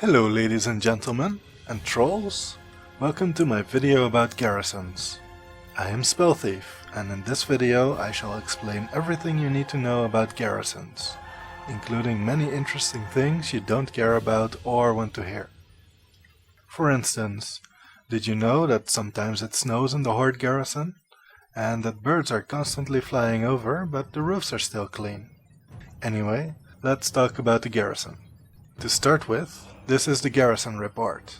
Hello ladies and gentlemen, and trolls! Welcome to my video about Garrisons. I am Spellthief, and in this video I shall explain everything you need to know about Garrisons, including many interesting things you don't care about or want to hear. For instance, did you know that sometimes it snows in the Horde Garrison? And that birds are constantly flying over, but the roofs are still clean? Anyway, let's talk about the Garrison. To start with, this is the Garrison report.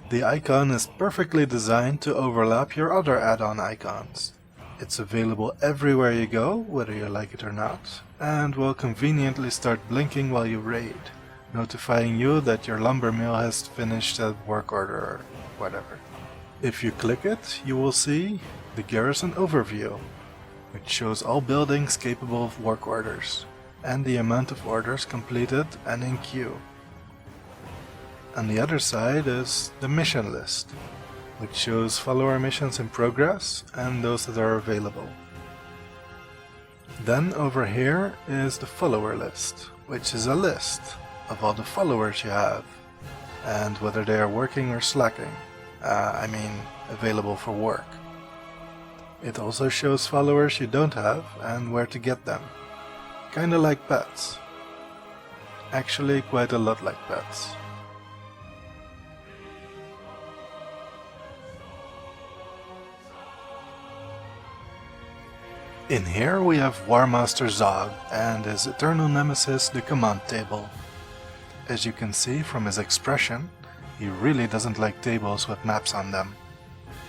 The icon is perfectly designed to overlap your other add-on icons. It's available everywhere you go, whether you like it or not, and will conveniently start blinking while you raid, notifying you that your lumber mill has finished a work order or whatever. If you click it, you will see the Garrison overview, which shows all buildings capable of work orders, and the amount of orders completed and in queue. On the other side is the mission list, which shows follower missions in progress and those that are available. Then over here is the follower list, which is a list of all the followers you have, and whether they are working or slacking, available for work. It also shows followers you don't have and where to get them. Kinda like pets. Actually, quite a lot like pets. In here we have Warmaster Zog and his eternal nemesis, the command table. As you can see from his expression, he really doesn't like tables with maps on them.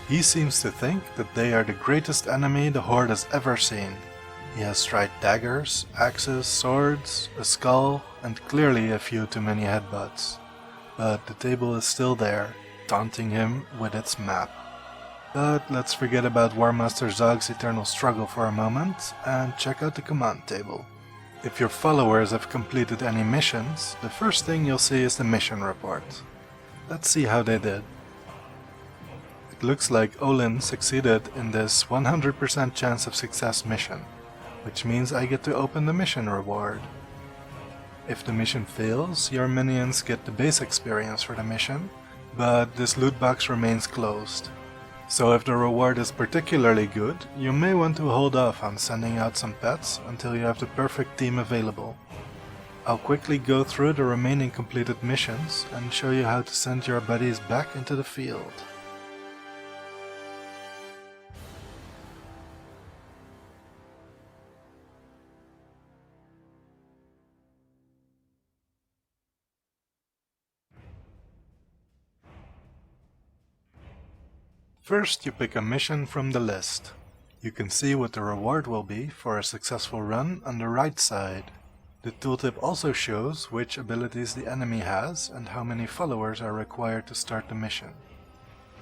He seems to think that they are the greatest enemy the Horde has ever seen. He has tried daggers, axes, swords, a skull, and clearly a few too many headbutts. But the table is still there, taunting him with its map. But let's forget about Warmaster Zog's eternal struggle for a moment and check out the command table. If your followers have completed any missions, the first thing you'll see is the mission report. Let's see how they did. It looks like Olin succeeded in this 100% chance of success mission, which means I get to open the mission reward. If the mission fails, your minions get the base experience for the mission, but this loot box remains closed. So if the reward is particularly good, you may want to hold off on sending out some pets until you have the perfect team available. I'll quickly go through the remaining completed missions and show you how to send your buddies back into the field. First, you pick a mission from the list. You can see what the reward will be for a successful run on the right side. The tooltip also shows which abilities the enemy has and how many followers are required to start the mission.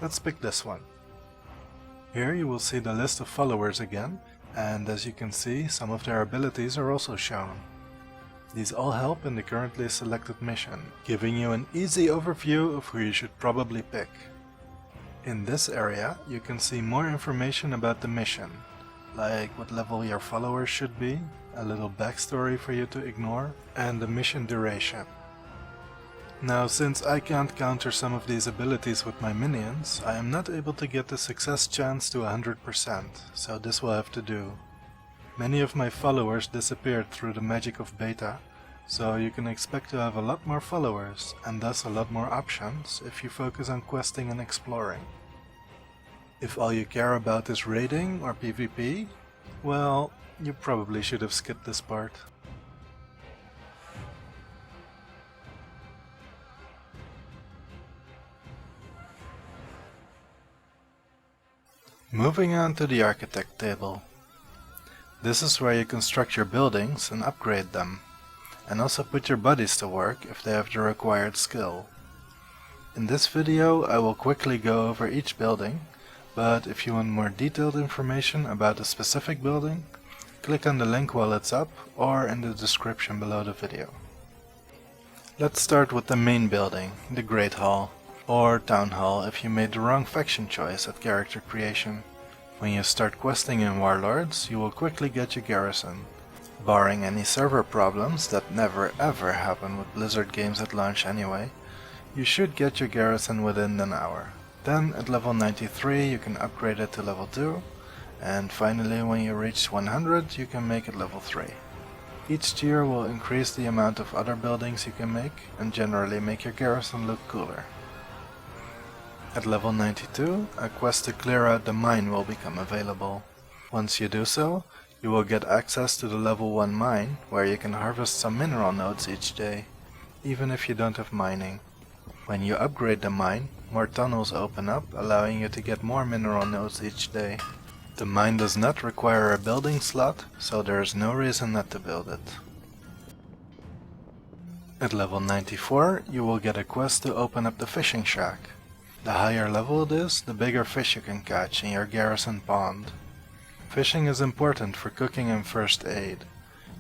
Let's pick this one. Here you will see the list of followers again, and as you can see, some of their abilities are also shown. These all help in the currently selected mission, giving you an easy overview of who you should probably pick. In this area, you can see more information about the mission, like what level your followers should be, a little backstory for you to ignore, and the mission duration. Now, since I can't counter some of these abilities with my minions, I am not able to get the success chance to 100%, so this will have to do. Many of my followers disappeared through the magic of beta, so you can expect to have a lot more followers, and thus a lot more options if you focus on questing and exploring. If all you care about is raiding or PvP, well, you probably should have skipped this part. Moving on to the architect table. This is where you construct your buildings and upgrade them, and also put your buddies to work if they have the required skill. In this video I will quickly go over each building, but if you want more detailed information about a specific building, click on the link while it's up or in the description below the video. Let's start with the main building, the Great Hall, or Town Hall if you made the wrong faction choice at character creation. When you start questing in Warlords, you will quickly get your garrison. Barring any server problems that never ever happen with Blizzard games at launch anyway, You should get your garrison within an hour. Then at level 93 you can upgrade it to level 2, and finally when you reach 100 you can make it level 3. Each tier will increase the amount of other buildings you can make and generally make your garrison look cooler. At level 92, a quest to clear out the mine will become available. Once you do so, you will get access to the level 1 mine, where you can harvest some mineral nodes each day, even if you don't have mining. When you upgrade the mine, more tunnels open up, allowing you to get more mineral nodes each day. The mine does not require a building slot, so there is no reason not to build it. At level 94, you will get a quest to open up the fishing shack. The higher level it is, the bigger fish you can catch in your garrison pond. Fishing is important for cooking and first aid.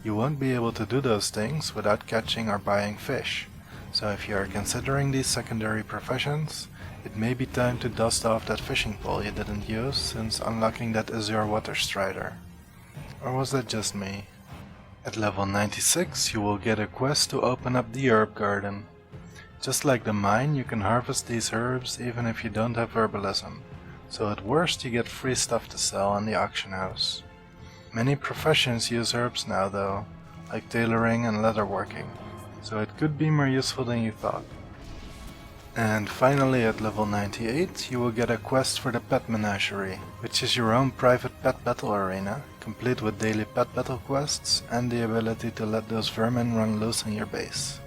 You won't be able to do those things without catching or buying fish, so if you are considering these secondary professions, it may be time to dust off that fishing pole you didn't use since unlocking that is your water strider. Or was that just me? At level 96 you will get a quest to open up the herb garden. Just like the mine, you can harvest these herbs even if you don't have herbalism, so at worst you get free stuff to sell in the auction house. Many professions use herbs now though, like tailoring and leatherworking, so it could be more useful than you thought. And finally at level 98 you will get a quest for the pet menagerie, which is your own private pet battle arena, complete with daily pet battle quests and the ability to let those vermin run loose in your base.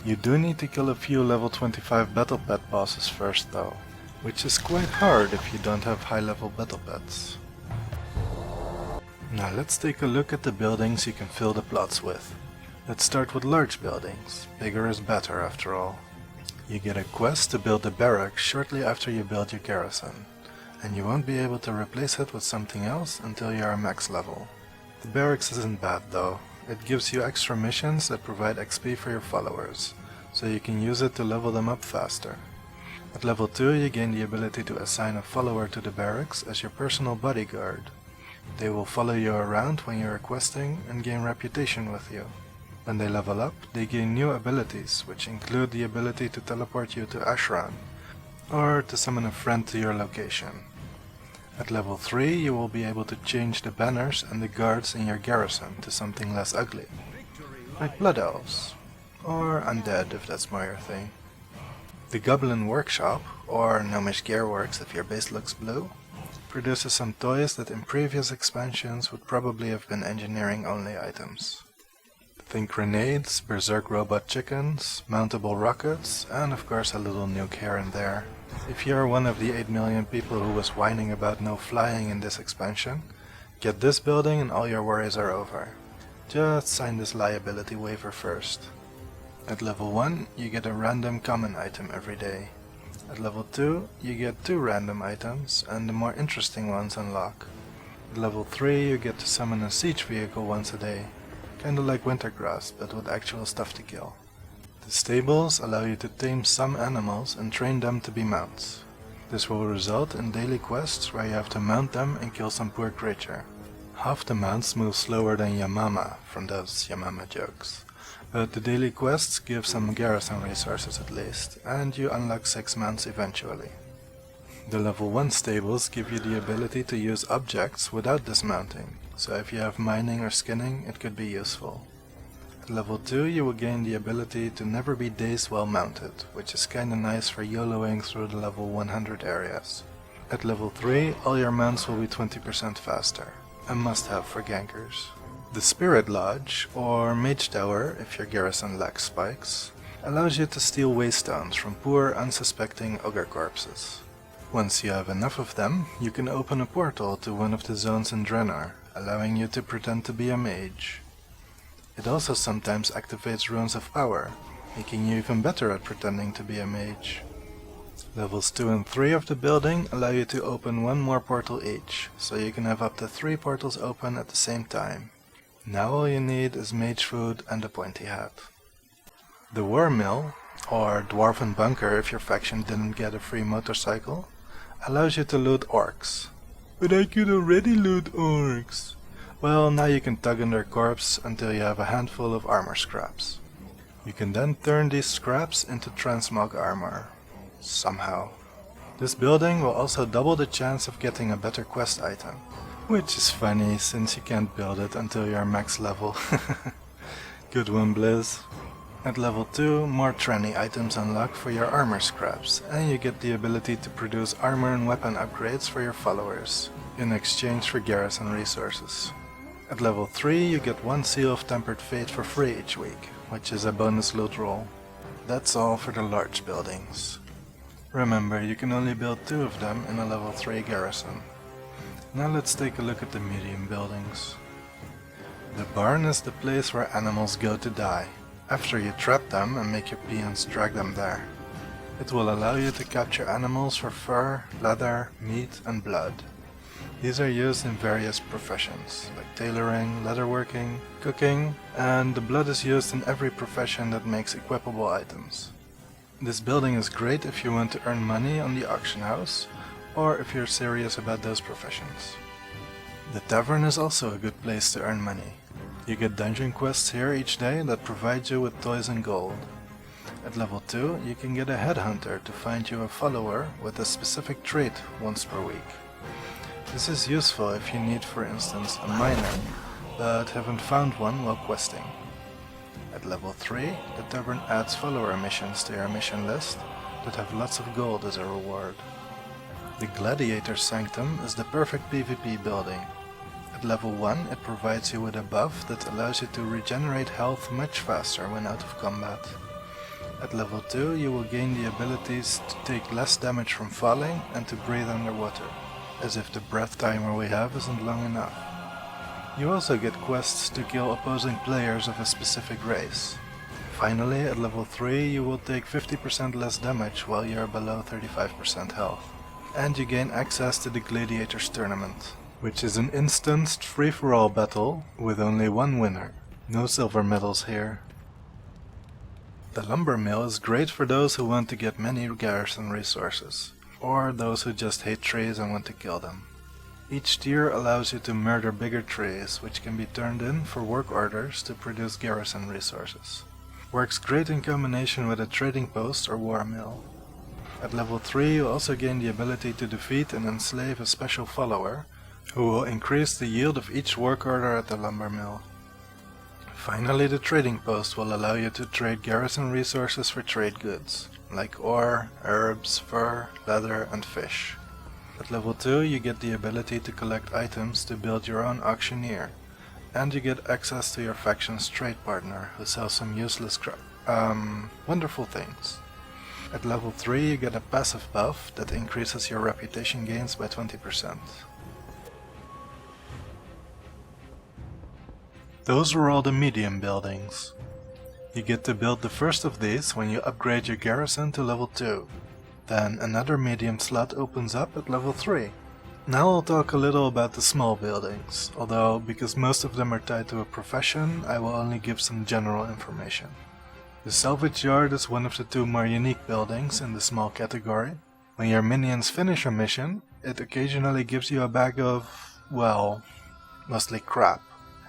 You do need to kill a few level 25 battle pet bosses first though, which is quite hard if you don't have high level battle pets. Now let's take a look at the buildings you can fill the plots with. Let's start with large buildings, bigger is better after all. You get a quest to build a barracks shortly after you build your garrison, and you won't be able to replace it with something else until you are max level. The barracks isn't bad though. It gives you extra missions that provide XP for your followers, so you can use it to level them up faster. At level 2 you gain the ability to assign a follower to the barracks as your personal bodyguard. They will follow you around when you are questing and gain reputation with you. When they level up, they gain new abilities, which include the ability to teleport you to Ashran, or to summon a friend to your location. At level 3 you will be able to change the banners and the guards in your garrison to something less ugly, like blood elves, or undead if that's more your thing. The Goblin Workshop, or Gnomish Gearworks if your base looks blue, produces some toys that in previous expansions would probably have been engineering only items. Think grenades, berserk robot chickens, mountable rockets, and of course a little nuke here and there. If you are one of the 8 million people who was whining about no flying in this expansion, get this building and all your worries are over. Just sign this liability waiver first. At level 1 you get a random common item every day. At level 2 you get 2 random items and the more interesting ones unlock. At level 3 you get to summon a siege vehicle once a day, kinda like Wintergrass but with actual stuff to kill. The stables allow you to tame some animals and train them to be mounts. This will result in daily quests where you have to mount them and kill some poor creature. Half the mounts move slower than Yamama from those Yamama jokes, but the daily quests give some garrison resources at least, and you unlock 6 mounts eventually. The level 1 stables give you the ability to use objects without dismounting, so if you have mining or skinning it could be useful. At level 2 you will gain the ability to never be dazed while mounted, which is kinda nice for YOLOing through the level 100 areas. At level 3 all your mounts will be 20% faster, a must-have for gankers. The Spirit Lodge, or Mage Tower if your garrison lacks spikes, allows you to steal waystones from poor unsuspecting ogre corpses. Once you have enough of them, you can open a portal to one of the zones in Draenor, allowing you to pretend to be a mage. It also sometimes activates runes of power, making you even better at pretending to be a mage. Levels 2 and 3 of the building allow you to open 1 more portal each, so you can have up to 3 portals open at the same time. Now all you need is mage food and a pointy hat. The War Mill, or Dwarven Bunker if your faction didn't get a free motorcycle, allows you to loot orcs. But I could already loot orcs. Well, now you can tug on their corpse until you have a handful of armor scraps. You can then turn these scraps into transmog armor. Somehow. This building will also double the chance of getting a better quest item. Which is funny, since you can't build it until you're max level. Good one, Blizz. At level 2, more tranny items unlock for your armor scraps, and you get the ability to produce armor and weapon upgrades for your followers, in exchange for garrison resources. At level 3, you get 1 Seal of Tempered Fate for free each week, which is a bonus loot roll. That's all for the large buildings. Remember, you can only build 2 of them in a level 3 garrison. Now let's take a look at the medium buildings. The barn is the place where animals go to die, after you trap them and make your peons drag them there. It will allow you to capture animals for fur, leather, meat and blood. These are used in various professions, like tailoring, leatherworking, cooking, and the blood is used in every profession that makes equipable items. This building is great if you want to earn money on the auction house, or if you're serious about those professions. The tavern is also a good place to earn money. You get dungeon quests here each day that provide you with toys and gold. At level 2, you can get a headhunter to find you a follower with a specific trait once per week. This is useful if you need, for instance, a miner, but haven't found one while questing. At level 3, the tavern adds follower missions to your mission list that have lots of gold as a reward. The Gladiator Sanctum is the perfect PvP building. At level 1, it provides you with a buff that allows you to regenerate health much faster when out of combat. At level 2, you will gain the abilities to take less damage from falling and to breathe underwater, as if the breath timer we have isn't long enough. You also get quests to kill opposing players of a specific race. Finally, at level 3, you will take 50% less damage while you're below 35% health. And you gain access to the Gladiators Tournament, which is an instanced free-for-all battle with only one winner. No silver medals here. The lumber mill is great for those who want to get many garrison resources, or those who just hate trees and want to kill them. Each tier allows you to murder bigger trees, which can be turned in for work orders to produce garrison resources. Works great in combination with a trading post or war mill. At level 3 you also gain the ability to defeat and enslave a special follower, who will increase the yield of each work order at the lumber mill. Finally, the trading post will allow you to trade garrison resources for trade goods, like ore, herbs, fur, leather and fish. At level 2 you get the ability to collect items to build your own auctioneer, and you get access to your faction's trade partner, who sells some useless wonderful things. At level 3 you get a passive buff that increases your reputation gains by 20%. Those were all the medium buildings. You get to build the first of these when you upgrade your garrison to level 2. Then another medium slot opens up at level 3. Now I'll talk a little about the small buildings, although because most of them are tied to a profession, I will only give some general information. The salvage yard is one of the 2 more unique buildings in the small category. When your minions finish a mission, it occasionally gives you a bag of, well, mostly crap.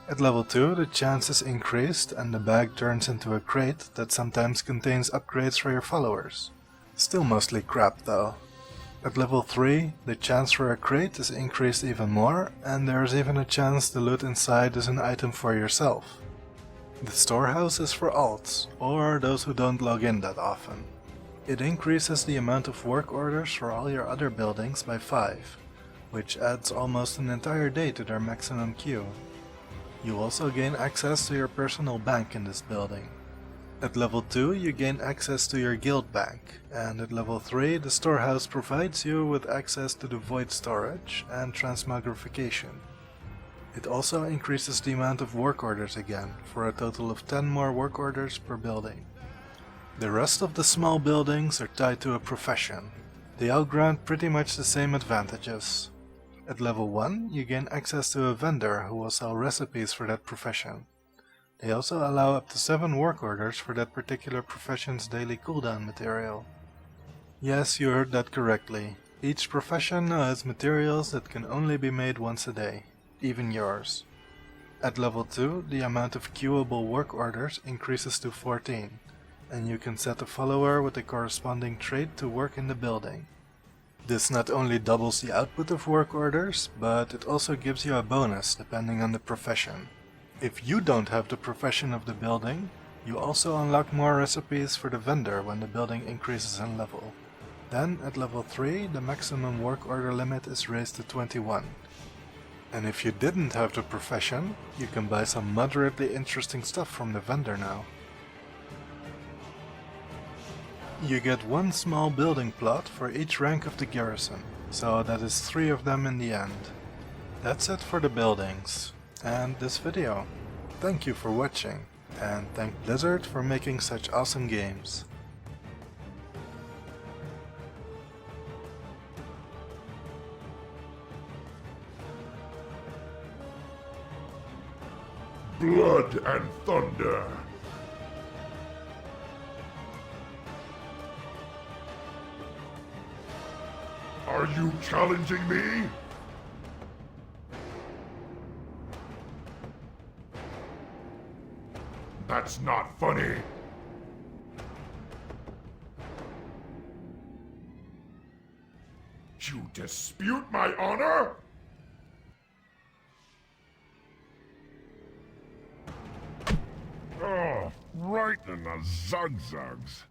At level 2 the chance is increased and the bag turns into a crate that sometimes contains upgrades for your followers. Still mostly crap though. At level 3 the chance for a crate is increased even more, and there is even a chance the loot inside is an item for yourself. The storehouse is for alts, or those who don't log in that often. It increases the amount of work orders for all your other buildings by 5, which adds almost an entire day to their maximum queue. You also gain access to your personal bank in this building. At level 2 you gain access to your guild bank, and at level 3 the storehouse provides you with access to the void storage and transmogrification. It also increases the amount of work orders again, for a total of 10 more work orders per building. The rest of the small buildings are tied to a profession. They all grant pretty much the same advantages. At level 1 you gain access to a vendor who will sell recipes for that profession. They also allow up to 7 work orders for that particular profession's daily cooldown material. Yes, you heard that correctly. Each profession now has materials that can only be made once a day, even yours. At level 2, the amount of queuable work orders increases to 14, and you can set a follower with the corresponding trait to work in the building. This not only doubles the output of work orders, but it also gives you a bonus depending on the profession. If you don't have the profession of the building, you also unlock more recipes for the vendor when the building increases in level. Then, at level 3, the maximum work order limit is raised to 21. And if you didn't have the profession, you can buy some moderately interesting stuff from the vendor now. You get one small building plot for each rank of the garrison, so that is 3 of them in the end. That's it for the buildings, and this video. Thank you for watching, and thank Blizzard for making such awesome games. Blood and thunder. Are you challenging me? That's not funny. You dispute my honor? Oh, right in the zugzags.